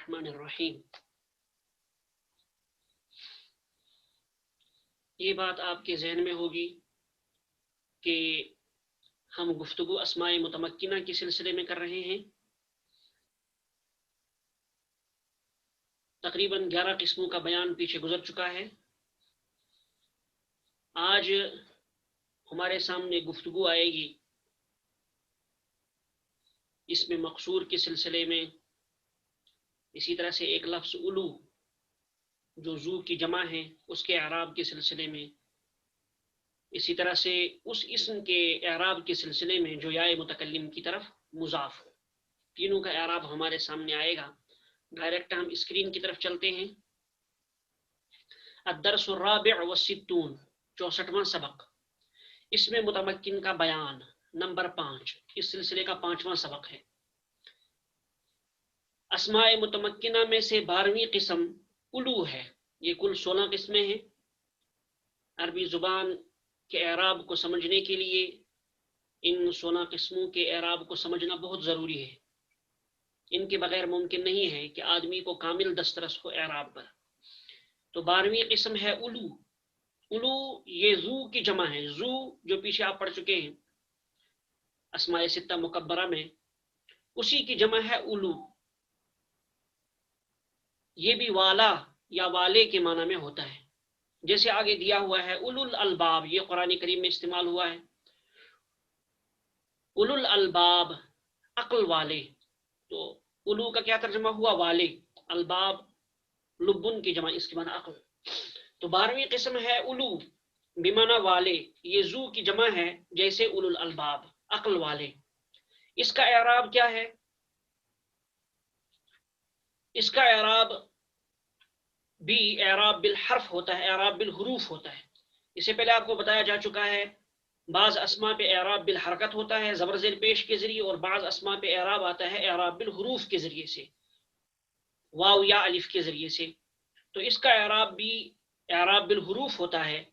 الرحمن الرحیم۔ یہ بات آپ کے ذہن میں ہوگی کہ ہم گفتگو اسماء متمکنہ کے سلسلے میں کر رہے ہیں۔ تقریباً 11 قسموں کا بیان پیچھے گزر چکا ہے۔ آج ہمارے سامنے گفتگو آئے گی اس میں مقصور کے سلسلے میں، اسی طرح سے ایک لفظ الو جو زو کی جمع ہے اس کے اعراب کے سلسلے میں، اسی طرح سے اس اسم کے اعراب کے سلسلے میں جو یا متکلم کی طرف مضاف ہو۔ تینوں کا اعراب ہمارے سامنے آئے گا۔ ڈائریکٹ ہم اسکرین کی طرف چلتے ہیں۔ الدرس الرابع والستون، 64واں سبق، اسم متمکن کا بیان، نمبر 5، اس سلسلے کا 5واں سبق ہے۔ اسماء متمکنہ میں سے 12ویں قسم الو ہے۔ یہ کل 16 قسمیں ہیں۔ عربی زبان کے اعراب کو سمجھنے کے لیے ان 16 قسموں کے اعراب کو سمجھنا بہت ضروری ہے۔ ان کے بغیر ممکن نہیں ہے کہ آدمی کو کامل دسترس ہو اعراب پر۔ تو 12ویں قسم ہے الو۔ الو یہ زو کی جمع ہے۔ زو جو پیچھے آپ پڑھ چکے ہیں اسماء ستہ مکبرہ میں، اسی کی جمع ہے الو۔ یہ بھی والا یا والے کے معنی میں ہوتا ہے، جیسے آگے دیا ہوا ہے اولو الالباب، یہ قرآن کریم میں استعمال ہوا ہے۔ اولو الالباب عقل والے، تو اولو کا کیا ترجمہ ہوا؟ والے۔ الباب لبن کی جمع، اس کی معنی عقل۔ تو 12ویں قسم ہے الو بمعنی والے، یہ زو کی جمع ہے جیسے اولو الالباب عقل والے۔ اس کا اعراب کیا ہے؟ اس کا اعراب بھی اعراب بالحرف ہوتا ہے، اعراب بالحروف ہوتا ہے۔ اس سے پہلے آپ کو بتایا جا چکا ہے بعض اسماء پہ اعراب بالحرکت ہوتا ہے زبر زیر پیش کے ذریعے، اور بعض اسماء پہ اعراب آتا ہے اعراب بالحروف کے ذریعے سے، واو یا الف کے ذریعے سے۔ تو اس کا اعراب بھی اعراب بالحروف ہوتا ہے۔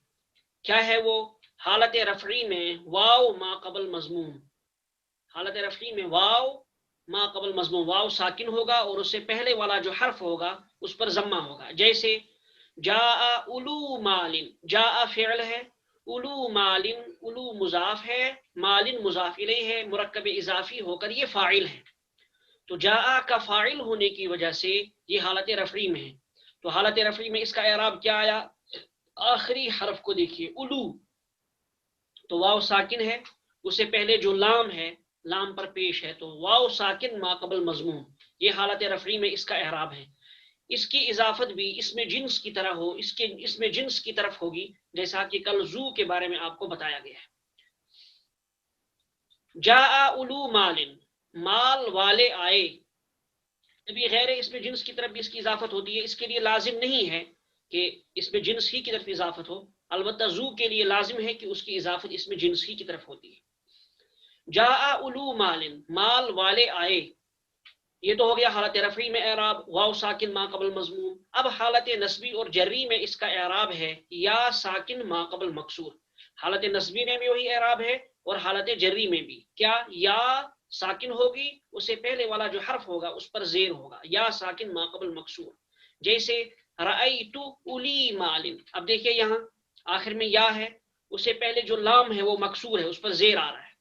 کیا ہے وہ؟ حالت رفعی میں واو ما قبل مضموم، حالت رفعی میں واو ما قبل مضموم، واو ساکن ہوگا اور اس سے پہلے والا جو حرف ہوگا اس پر ضمہ ہوگا۔ جیسے جاء اولو مال، جاء فعل ہے، اولو مال، اولو مضاف ہے، مال مضاف الیہ ہے، مرکب اضافی ہو کر یہ فاعل ہے۔ تو جاء کا فاعل ہونے کی وجہ سے یہ حالت رفعی میں ہے۔ تو حالت رفعی میں اس کا اعراب کیا آیا؟ آخری حرف کو دیکھیے اولو، تو واو ساکن ہے، اس سے پہلے جو لام ہے لام پر پیش ہے، تو واو ساکن ما قبل مضموم، یہ حالت رفعی میں اس کا اعراب ہے۔ اس کی اضافت بھی اس میں جنس کی طرح ہو، اس میں جنس کی طرف ہوگی، جیسا کہ کل زو کے بارے میں آپ کو بتایا گیا ہے۔ جاء اولو مال، مال والے آئے، ابھی غیر اس میں جنس کی طرف بھی اس کی اضافت ہوتی ہے۔ اس کے لیے لازم نہیں ہے کہ اس میں جنس ہی کی طرف اضافت ہو، البتہ زو کے لیے لازم ہے کہ اس کی اضافت اس میں جنس ہی کی طرف ہوتی ہے۔ جاء اولو مال، مال والے آئے، یہ تو ہو گیا حالت رفعی میں اعراب، واو ساکن ما قبل مضموم۔ اب حالت نصبی اور جری میں اس کا اعراب ہے یا ساکن ما قبل مکسور۔ حالت نصبی میں بھی وہی اعراب ہے اور حالت جری میں بھی، کیا؟ یا ساکن ہوگی، اس سے پہلے والا جو حرف ہوگا اس پر زیر ہوگا، یا ساکن ما قبل مکسور۔ جیسے رأیت اولی مال، اب دیکھیے یہاں آخر میں یا ہے، اس سے پہلے جو لام ہے وہ مکسور ہے، اس پر زیر آ رہا ہے۔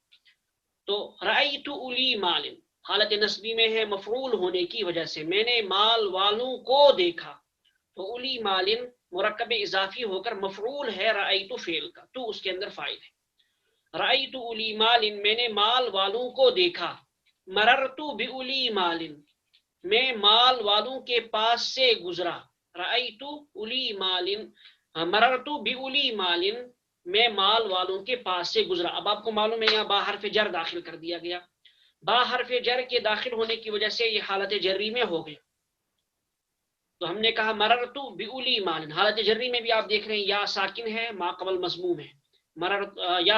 تو رأیت اولی مال حالت نصبی میں ہے مفعول ہونے کی وجہ سے، میں نے مال والوں کو دیکھا، تو اولی مال مرکب اضافی ہو کر مفعول ہے رأیت فعل کا، تو اس کے اندر فاعل ہے۔ رأیت اولی مال، میں نے مال والوں کو دیکھا۔ مررت باولی مال، میں مال والوں کے پاس سے گزرا۔ رأیت اولی مال، مررت باولی مال، میں مال والوں کے پاس سے گزرا۔ اب آپ کو معلوم ہے یہاں با حرف جر داخل کر دیا گیا، با حرف جر کے داخل ہونے کی وجہ سے یہ حالت جری میں ہو گئے۔ تو ہم نے کہا مررت باولی مال، حالت جری میں بھی آپ دیکھ رہے ہیں یا ساکن ہے ما قبل مضموم ہے، مررت یا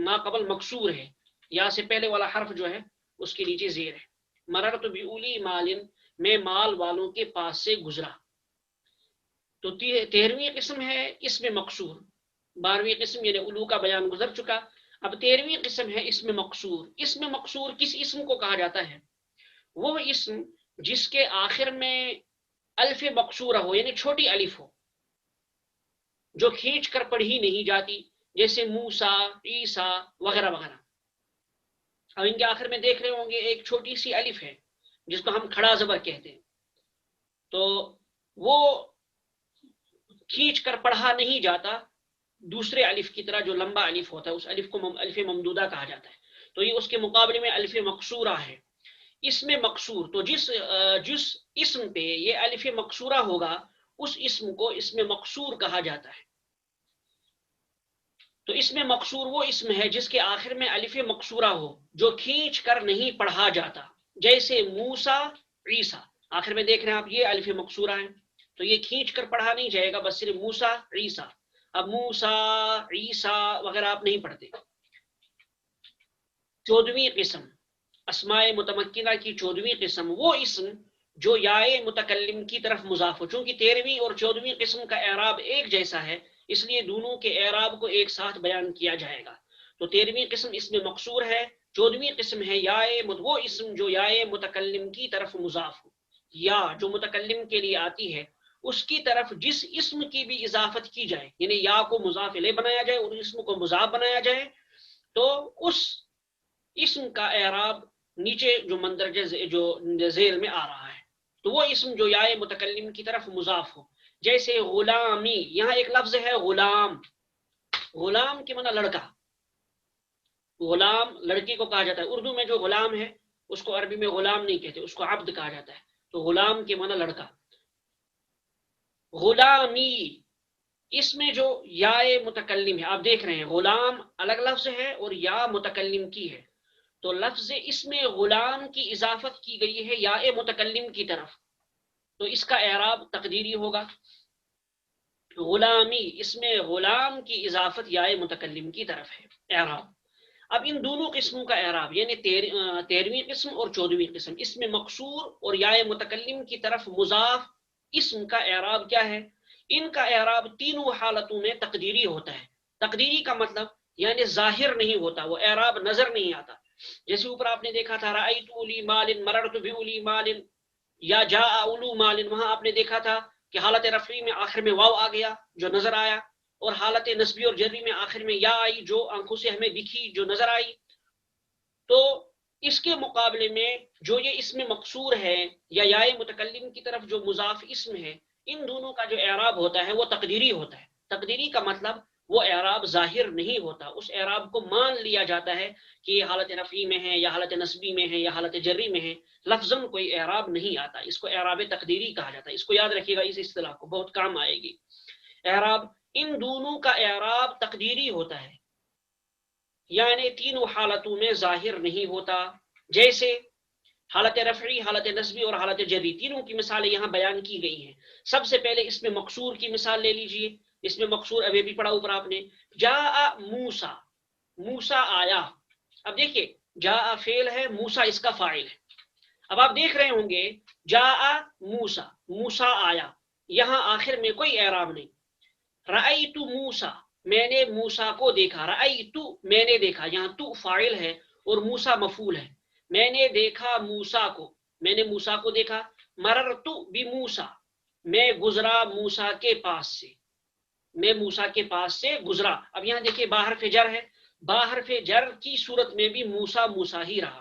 ما قبل مکسور ہے، یا سے پہلے والا حرف جو ہے اس کے نیچے زیر ہے۔ مررت باولی مال، میں مال والوں کے پاس سے گزرا۔ تو 13ویں قسم ہے اسم مقصور۔ 12ویں قسم یعنی الو کا بیان گزر چکا، اب 13ویں قسم ہے اسم مقصور۔ اسم مقصور کس اسم کو کہا جاتا ہے؟ وہ اسم جس کے آخر میں الف مقصورہ ہو، یعنی چھوٹی الف ہو جو کھینچ کر پڑھی نہیں جاتی، جیسے موسیٰ، عیسیٰ وغیرہ وغیرہ. اب ان کے آخر میں دیکھ رہے ہوں گے ایک چھوٹی سی الف ہے جس کو ہم کھڑا زبر کہتے ہیں، تو وہ کھینچ کر پڑھا نہیں جاتا دوسرے الف کی طرح جو لمبا الف ہوتا ہے، اس الف کو الف ممدودہ کہا جاتا ہے. تو یہ اس کے مقابلے میں الف مقصورہ ہے. اسم مقصور، تو جس اسم پہ یہ الف مقصورہ ہوگا اس اسم کو اسم مقصور کہا جاتا ہے. تو اسم مقصور وہ اسم ہے جس کے آخر میں الف مقصورہ ہو جو کھینچ کر نہیں پڑھا جاتا، جیسے موسیٰ، عیسیٰ. آخر میں دیکھ رہے ہیں آپ یہ الف مقصورہ ہے، تو یہ کھینچ کر پڑھا نہیں جائے گا، بس صرف موسیٰ، عیسیٰ. اب موسیٰ، عیسیٰ وغیرہ آپ نہیں پڑھتے. 14ویں قسم اسماء متمکنہ کی 14ویں قسم وہ اسم جو یائے متکلم کی طرف مضاف ہو. چونکہ 13ویں اور 14ویں قسم کا اعراب ایک جیسا ہے اس لیے دونوں کے اعراب کو ایک ساتھ بیان کیا جائے گا. تو 13ویں قسم اسم مقصور ہے، 14ویں قسم ہے وہ اسم جو یائے متکلم کی طرف مضاف ہو، یا جو متکلم کے لیے آتی ہے اس کی طرف جس اسم کی بھی اضافت کی جائے، یعنی یا کو مضاف الیہ بنایا جائے اور اسم کو مضاف بنایا جائے، تو اس اسم کا اعراب نیچے جو مندرجہ جو ذیل میں آ رہا ہے. تو وہ اسم جو یائے متکلم کی طرف مضاف ہو، جیسے غلامی. یہاں ایک لفظ ہے غلام، غلام کے معنی لڑکا. غلام لڑکی کو کہا جاتا ہے. اردو میں جو غلام ہے اس کو عربی میں غلام نہیں کہتے، اس کو عبد کہا جاتا ہے. تو غلام کے معنی لڑکا. غلامی اس میں جو یائے متکلم ہے، آپ دیکھ رہے ہیں غلام الگ لفظ ہے اور یا متکلم کی ہے، تو لفظ اس میں غلام کی اضافت کی گئی ہے یا متکلم کی طرف، تو اس کا اعراب تقدیری ہوگا. غلامی اس میں غلام کی اضافت یا متکلم کی طرف ہے اعراب. اب ان دونوں قسموں کا اعراب یعنی 13ویں قسم اور 14ویں قسم، اس میں مقصور اور یا متکلم کی طرف مضاف اسم کا اعراب کیا ہے؟ ان کا اعراب تینوں حالتوں میں تقدیری ہوتا ہے. تقدیری کا مطلب یعنی ظاہر نہیں ہوتا، وہ اعراب نظر نہیں آتا. جیسے اوپر آپ نے دیکھا تھا رأیت اولی مال مررت بأولی مال، یا جاء اولو مال، وہاں آپ نے دیکھا تھا کہ حالت رفعی میں آخر میں واو آ گیا جو نظر آیا، اور حالت نسبی اور جری میں آخر میں یا آئی جو آنکھوں سے ہمیں دکھی جو نظر آئی. تو اس کے مقابلے میں جو یہ اسم مقصور ہے یا یائے متکلم کی طرف جو مضاف اسم ہے، ان دونوں کا جو اعراب ہوتا ہے وہ تقدیری ہوتا ہے. تقدیری کا مطلب وہ اعراب ظاہر نہیں ہوتا، اس اعراب کو مان لیا جاتا ہے کہ یہ حالت رفعی میں ہے یا حالت نسبی میں ہے یا حالت جری میں ہے، لفظاً کوئی اعراب نہیں آتا. اس کو اعراب تقدیری کہا جاتا ہے. اس کو یاد رکھیے گا، اس اصطلاح کو بہت کام آئے گی. اعراب ان دونوں کا اعراب تقدیری ہوتا ہے، یعنی تینوں حالتوں میں ظاہر نہیں ہوتا. جیسے حالت رفعی، حالت نسبی اور حالت جری، تینوں کی مثالیں یہاں بیان کی گئی ہیں. سب سے پہلے اس میں مقصور کی مثال لے لیجئے. اس میں مقصور ابھی بھی پڑھا اوپر آپ نے، جاء موسیٰ، موسیٰ آیا. اب دیکھیے جاء فعل ہے، موسیٰ اس کا فاعل ہے. اب آپ دیکھ رہے ہوں گے جاء موسیٰ، موسیٰ آیا، یہاں آخر میں کوئی اعراب نہیں. رأیت موسیٰ، میں نے موسیٰ کو دیکھا. رأیت میں نے دیکھا، یہاں تو فاعل ہے اور موسیٰ مفعول ہے. میں نے دیکھا موسیٰ کو، میں نے موسیٰ کو دیکھا. مررت بموسیٰ، میں گزرا موسیٰ کے پاس سے، میں موسیٰ کے پاس سے گزرا. اب یہاں دیکھیے باہر جر ہے، باہر جر کی صورت میں بھی موسیٰ موسیٰ ہی رہا.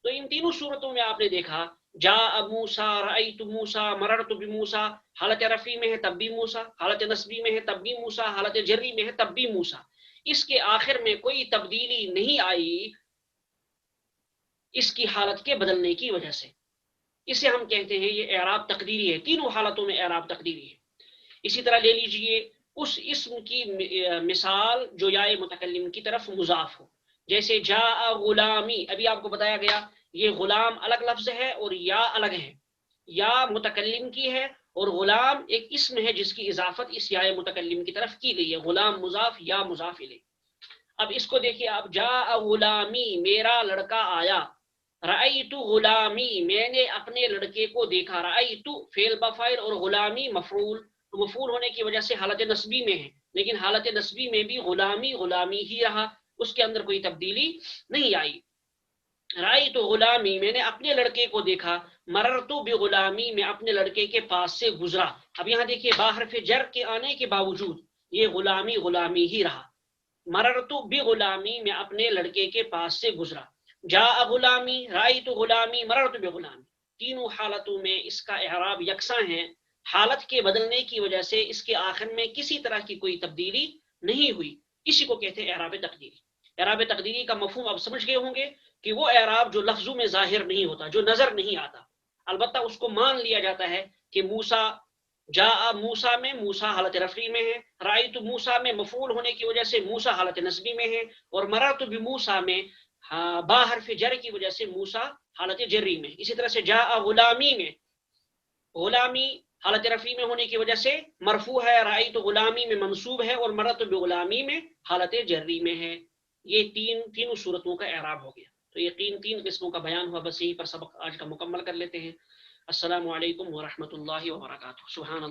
تو ان تینوں صورتوں میں آپ نے دیکھا جاء موسیٰ، رأیت موسیٰ، مررت بموسیٰ، حالت رفعی میں ہے تب بھی موسیٰ، حالت نسبی میں ہے تب بھی موسیٰ، حالت جری میں ہے تب بھی موسیٰ. اس کے آخر میں کوئی تبدیلی نہیں آئی اس کی حالت کے بدلنے کی وجہ سے. اسے ہم کہتے ہیں یہ اعراب تقدیری ہے، تینوں حالتوں میں اعراب تقدیری ہے. اسی طرح لے لیجئے اس اسم کی مثال جو یائے متکلم کی طرف مضاف ہو، جیسے جاء غلامی. ابھی آپ کو بتایا گیا یہ غلام الگ لفظ ہے اور یا الگ ہے، یا متکلم کی ہے اور غلام ایک اسم ہے جس کی اضافت اس یائے متکلم کی طرف کی گئی ہے. غلام مضاف، یا مضاف الیہ. اب اس کو دیکھیے آپ، جاء غلامی، میرا لڑکا آیا. رأیت غلامی، میں نے اپنے لڑکے کو دیکھا. رأیت فعل بفاعل اور غلامی مفعول، تو مفعول ہونے کی وجہ سے حالت نسبی میں ہے، لیکن حالت نسبی میں بھی غلامی غلامی ہی رہا، اس کے اندر کوئی تبدیلی نہیں آئی. رأیت غلامی، میں نے اپنے لڑکے کو دیکھا، مررت بغلامی، میں اپنے لڑکے کے پاس سے گزرا. اب یہاں دیکھیے با حرف جر کے آنے کے باوجود یہ غلامی غلامی ہی رہا. مررت بغلامی، میں اپنے لڑکے کے پاس سے گزرا. جاء غلامی، رأیت غلامی، مررت بغلامی، تینوں حالتوں میں اس کا اعراب یکساں ہے. حالت کے بدلنے کی وجہ سے اس کے آخر میں کسی طرح کی کوئی تبدیلی نہیں ہوئی. اسی کو کہتے ہیں اعراب تقدیری. اعراب تقدیری کا مفہوم آپ سمجھ گئے ہوں گے کہ وہ اعراب جو لفظوں میں ظاہر نہیں ہوتا، جو نظر نہیں آتا، البتہ اس کو مان لیا جاتا ہے کہ موسیٰ، جاء موسیٰ میں موسیٰ حالت رفعی میں ہے، رأیت موسیٰ میں مفعول ہونے کی وجہ سے موسیٰ حالت نصبی میں ہے، اور مررت بموسیٰ میں با حرف جر کی وجہ سے موسیٰ حالت جری میں. اسی طرح سے جاء غلامی میں غلامی حالت رفعی میں ہونے کی وجہ سے مرفوع ہے، رأیت غلامی میں منصوب ہے، اور مررت بغلامی میں حالت جری میں ہے. یہ تینوں صورتوں کا اعراب ہو گیا. تو یہ تین قسموں کا بیان ہوا. بس یہیں پر سبق آج کا مکمل کر لیتے ہیں. السلام علیکم ورحمۃ اللہ وبرکاتہ. سبحان